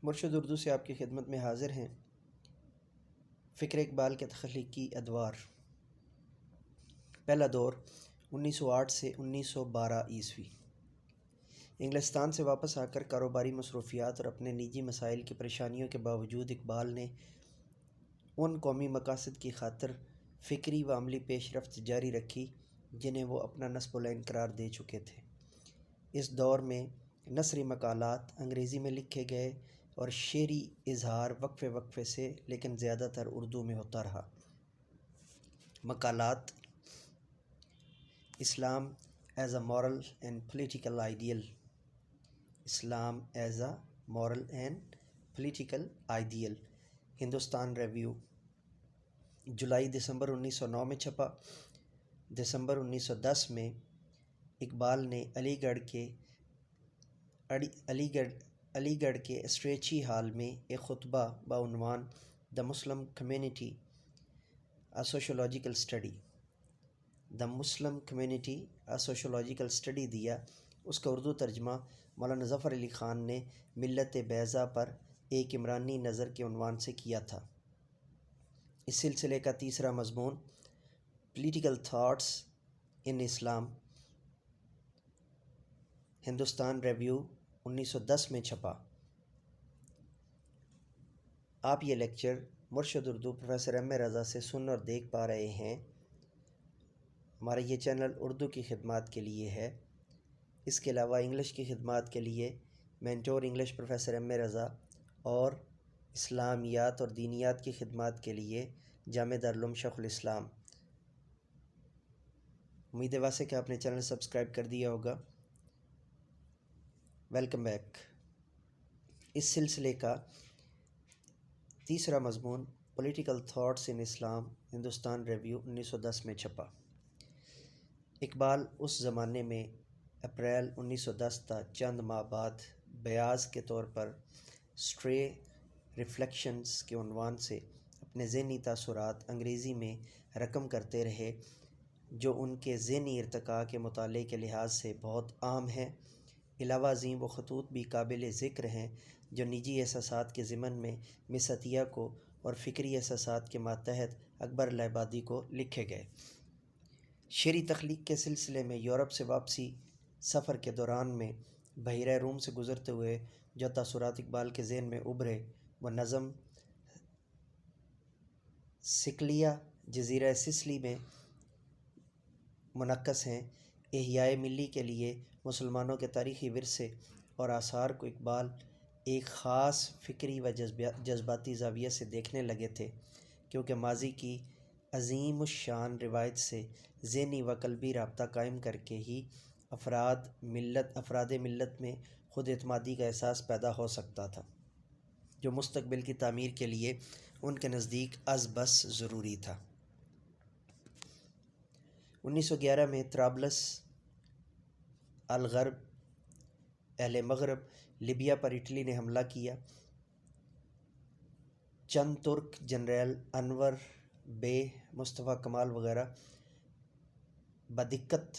مرشد اردو سے آپ کی خدمت میں حاضر ہیں۔ فکر اقبال کے تخلیقی ادوار۔ پہلا دور 1908 سے 1912 عیسوی۔ انگلستان سے واپس آ کر کاروباری مصروفیات اور اپنے نجی مسائل کی پریشانیوں کے باوجود اقبال نے ان قومی مقاصد کی خاطر فکری و عملی پیش رفت جاری رکھی جنہیں وہ اپنا نصب العین قرار دے چکے تھے۔ اس دور میں نثری مقالات انگریزی میں لکھے گئے اور شعری اظہار وقفے وقفے سے لیکن زیادہ تر اردو میں ہوتا رہا۔ مقالات: Islam as a moral and political ideal, Islam as a moral and political ideal, Hindustan review, جولائی دسمبر 1909 میں چھپا۔ دسمبر 1910 میں اقبال نے علی گڑھ کے اسٹریچی ہال میں ایک خطبہ بعنوان "دا مسلم کمیونٹی اے سوشولوجیکل اسٹڈی" دیا۔ اس کا اردو ترجمہ مولانا ظفر علی خان نے "ملت بیضا پر ایک عمرانی نظر" کے عنوان سے کیا تھا۔ اس سلسلے کا تیسرا مضمون "political thoughts in Islam" Hindustan review 1910 میں چھپا۔ آپ یہ لیکچر مرشد اردو پروفیسر ایم اے رضا سے سن اور دیکھ پا رہے ہیں۔ ہمارا یہ چینل اردو کی خدمات کے لیے ہے۔ اس کے علاوہ انگلش کی خدمات کے لیے مینٹور انگلش پروفیسر ایم اے رضا اور اسلامیات اور دینیات کی خدمات کے لیے جامعہ دارالعلوم شیخ الاسلام۔ امید ہے واسے کہ آپ نے چینل سبسکرائب کر دیا ہوگا۔ Welcome back. اس سلسلے کا تیسرا مضمون political thoughts in Islam Hindustan review 1910 میں چھپا۔ اقبال اس زمانے میں اپریل 1910 تا چند ماہ بعد بیاض کے طور پر "اسٹرے ریفلیکشنز" کے عنوان سے اپنے ذہنی تاثرات انگریزی میں رقم کرتے رہے، جو ان کے ذہنی ارتقاء کے مطالعے کے لحاظ سے بہت عام ہیں۔ علاوہ ازیں وہ خطوط بھی قابل ذکر ہیں جو نجی احساسات کے ضمن میں مس عطیہ کو اور فکری احساسات کے ماتحت اکبر الہ آبادی کو لکھے گئے۔ شعری تخلیق کے سلسلے میں یورپ سے واپسی سفر کے دوران میں بحیرہ روم سے گزرتے ہوئے جو تاثرات اقبال کے ذہن میں ابھرے وہ نظم سکلیہ جزیرہ سسلی میں منعکس ہیں۔ احیاء ملی کے لیے مسلمانوں کے تاریخی ورثے اور آثار کو اقبال ایک خاص فکری و جذباتی زاویہ سے دیکھنے لگے تھے، کیونکہ ماضی کی عظیم الشان روایت سے ذہنی و قلبی رابطہ قائم کر کے ہی افراد ملت میں خود اعتمادی کا احساس پیدا ہو سکتا تھا، جو مستقبل کی تعمیر کے لیے ان کے نزدیک از بس ضروری تھا۔ 1911 میں طرابلس الغرب اہل مغرب لیبیا پر اٹلی نے حملہ کیا۔ چند ترک جنرل انور بے، مصطفیٰ کمال وغیرہ بدقت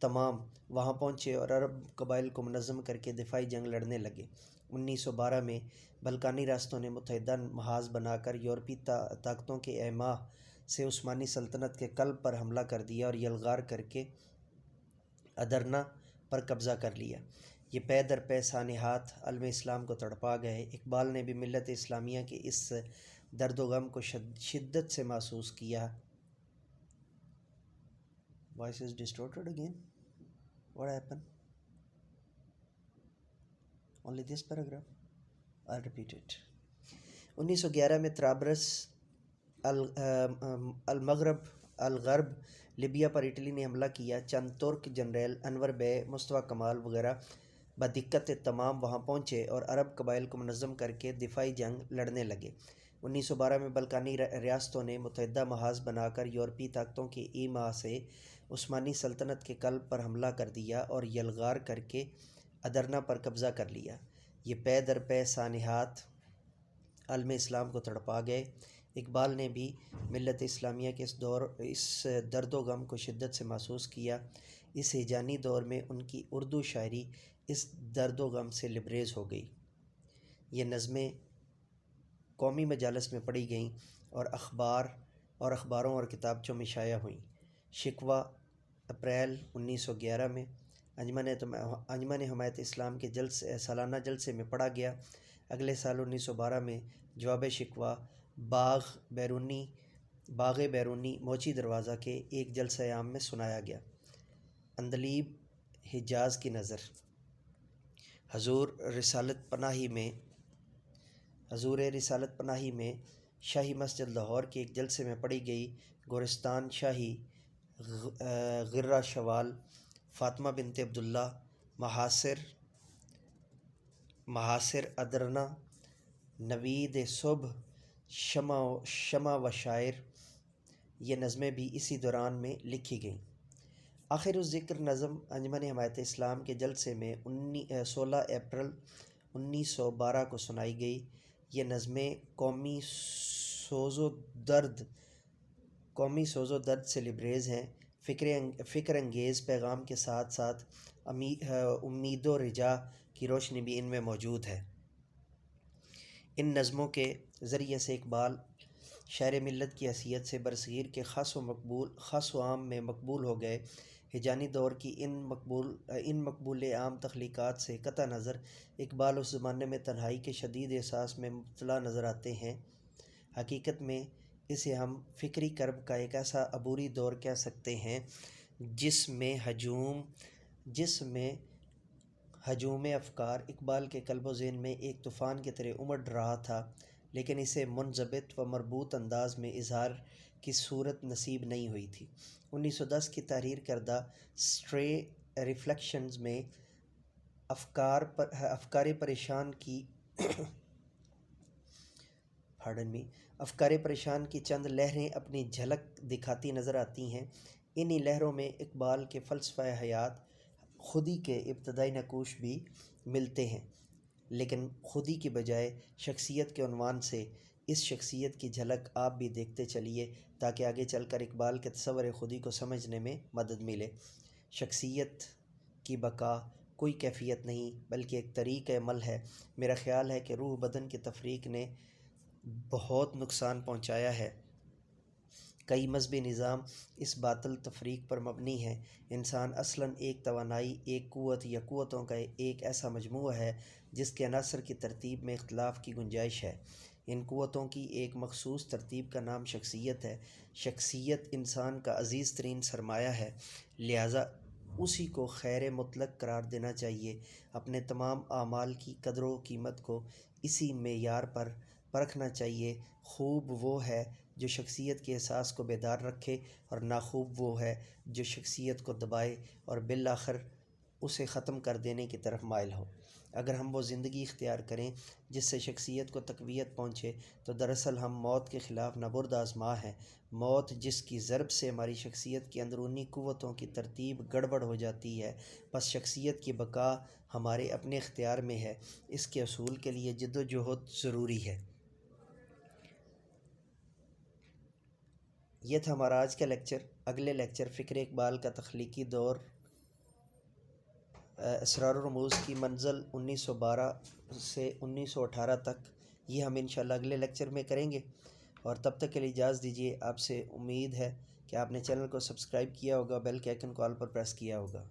تمام وہاں پہنچے اور عرب قبائل کو منظم کر کے دفاعی جنگ لڑنے لگے۔ 1912 میں بلقانی ریاستوں نے متحدہ محاذ بنا کر یورپی طاقتوں کے اعماء سے عثمانی سلطنت کے قلب پر حملہ کر دیا اور یلغار کر کے ادرنہ پر قبضہ کر لیا۔ یہ پے در پے سانحات عالم اسلام کو تڑپا گئے۔ اقبال نے بھی ملت اسلامیہ کے اس درد و غم کو شدت سے محسوس کیا۔ Voice is distorted again. What happened? Only this paragraph? I'll repeat it. 1911 میں طرابلس الغرب لیبیا پر اٹلی نے حملہ کیا۔ چند ترک جنرل انور بے، مصطفیٰ کمال وغیرہ بدقت تمام وہاں پہنچے اور عرب قبائل کو منظم کر کے دفاعی جنگ لڑنے لگے۔ 1912 میں بلقانی ریاستوں نے متحدہ محاذ بنا کر یورپی طاقتوں کے اعماء سے عثمانی سلطنت کے قلب پر حملہ کر دیا اور یلغار کر کے ادرنہ پر قبضہ کر لیا۔ یہ پے در پے سانحات عالم اسلام کو تڑپا گئے۔ اقبال نے بھی ملت اسلامیہ کے اس درد و غم کو شدت سے محسوس کیا۔ اس ہیجانی دور میں ان کی اردو شاعری اس درد و غم سے لبریز ہو گئی۔ یہ نظمیں قومی مجالس میں پڑھی گئیں اور اخباروں اور کتابچوں میں شائع ہوئیں۔ شکوہ اپریل 1911 میں انجمن حمایت اسلام کے سالانہ جلسے میں پڑھا گیا۔ اگلے سال 1912 میں جواب شکوہ باغ بیرونی موچی دروازہ کے ایک جلسہ عام میں سنایا گیا۔ عندلیب حجاز کی نظر۔ حضور رسالت پناہی میں شاہی مسجد لاہور کے ایک جلسے میں پڑھی گئی گورستان شاہی غرہ شوال فاطمہ بنت عبداللہ محاصر ادرنا نوید صبح شمع و شاعر، یہ نظمیں بھی اسی دوران میں لکھی گئیں۔ آخر الذکر نظم انجمن حمایت اسلام کے جلسے میں 16 اپریل 1912 کو سنائی گئی۔ یہ نظمیں قومی سوز و درد سے لبریز ہیں۔ فکر انگیز پیغام کے ساتھ ساتھ امید و رجا کی روشنی بھی ان میں موجود ہے۔ ان نظموں کے ذریعے سے اقبال شاعر ملت کی حیثیت سے برصغیر کے خاص و عام میں مقبول ہو گئے۔ ہیجانی دور کی ان مقبول عام تخلیقات سے قطع نظر اقبال اس زمانے میں تنہائی کے شدید احساس میں مبتلا نظر آتے ہیں۔ حقیقت میں اسے ہم فکری کرب کا ایک ایسا عبوری دور کہہ سکتے ہیں جس میں ہجوم افکار اقبال کے قلب و ذہن میں ایک طوفان کی طرح امڈ رہا تھا، لیکن اسے منضبط و مربوط انداز میں اظہار کی صورت نصیب نہیں ہوئی تھی۔ 1910 کی تحریر کردہ سٹرے ریفلیکشنز میں افکار پریشان کی چند لہریں اپنی جھلک دکھاتی نظر آتی ہیں۔ انہی لہروں میں اقبال کے فلسفہ حیات خودی کے ابتدائی نقوش بھی ملتے ہیں، لیکن خودی کی بجائے شخصیت کے عنوان سے اس شخصیت کی جھلک آپ بھی دیکھتے چلیے تاکہ آگے چل کر اقبال کے تصور خودی کو سمجھنے میں مدد ملے۔ شخصیت کی بقا کوئی کیفیت نہیں بلکہ ایک طریق عمل ہے۔ میرا خیال ہے کہ روح بدن کی تفریق نے بہت نقصان پہنچایا ہے۔ کئی مذہبی نظام اس باطل تفریق پر مبنی ہیں۔ انسان اصلاً ایک توانائی، ایک قوت یا قوتوں کا ایک ایسا مجموعہ ہے جس کے عناصر کی ترتیب میں اختلاف کی گنجائش ہے۔ ان قوتوں کی ایک مخصوص ترتیب کا نام شخصیت ہے۔ شخصیت انسان کا عزیز ترین سرمایہ ہے، لہٰذا اسی کو خیر مطلق قرار دینا چاہیے۔ اپنے تمام اعمال کی قدر و قیمت کو اسی معیار پر پرکھنا چاہیے۔ خوب وہ ہے جو شخصیت کے احساس کو بیدار رکھے اور ناخوب وہ ہے جو شخصیت کو دبائے اور بالآخر اسے ختم کر دینے کی طرف مائل ہو۔ اگر ہم وہ زندگی اختیار کریں جس سے شخصیت کو تقویت پہنچے تو دراصل ہم موت کے خلاف نبرد آزما ہیں۔ موت جس کی ضرب سے ہماری شخصیت کی اندرونی قوتوں کی ترتیب گڑبڑ ہو جاتی ہے، پس شخصیت کی بقا ہمارے اپنے اختیار میں ہے۔ اس کے حصول کے لیے جد و جہد ضروری ہے۔ یہ تھا ہمارا آج کا لیکچر۔ اگلے لیکچر فکر اقبال کا تخلیقی دور، اسرار و رموز کی منزل 1912 سے 1918 تک، یہ ہم انشاءاللہ اگلے لیکچر میں کریں گے، اور تب تک کے لیے اجازت دیجیے۔ آپ سے امید ہے کہ آپ نے چینل کو سبسکرائب کیا ہوگا، بیل کے آئیکن کو آل پر پریس کیا ہوگا۔